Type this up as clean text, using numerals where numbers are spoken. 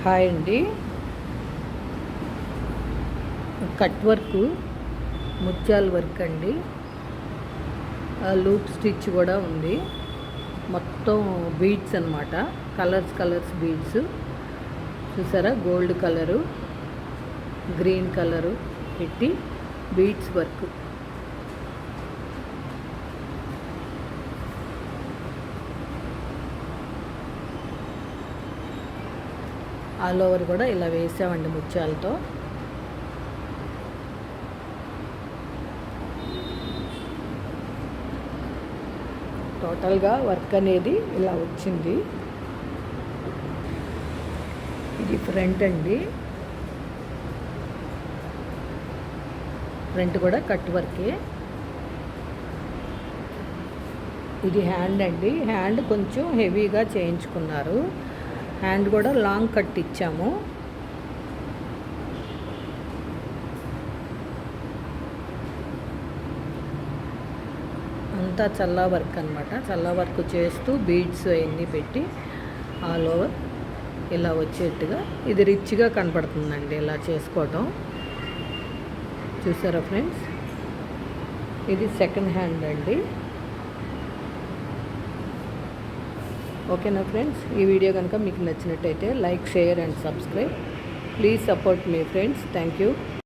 Hi అండి. Cut work, ముత్యాల work అండి. లూప్ స్టిచ్ కూడా ఉంది. మొత్తం బీడ్స్ అన్నమాట. కలర్స్ బీడ్స్ చూసారా, గోల్డ్ కలరు, గ్రీన్ కలరు పెట్టి బీడ్స్ వర్క్. ఆల్ ఓవర్ కూడా ఇలా వేసామండి ముత్యాలతో. టోటల్గా వర్క్ అనేది ఇలా వచ్చింది. ఇది ఫ్రంట్ అండి. ఫ్రంట్ కూడా కట్ వర్కే. ఇది హ్యాండ్ అండి. హ్యాండ్ కొంచెం హెవీగా చేయించుకున్నారు. హ్యాండ్ కూడా లాంగ్ కట్ ఇచ్చాము. అంతా చల్లా వర్క్ అనమాట. చల్లా వర్క్ చేస్తూ బీడ్స్ అవన్నీ పెట్టి ఆల్ ఓవర్ ఇలా వచ్చేట్టుగా ఇది రిచ్గా కనపడుతుందండి ఇలా చేసుకోవటం. చూసారా ఫ్రెండ్స్, ఇది సెకండ్ హ్యాండ్ అండి. ఓకేనా ఫ్రెండ్స్, ఈ వీడియో కనుక మీకు నచ్చినట్టయితే like, share and subscribe. Please support me friends. Thank you.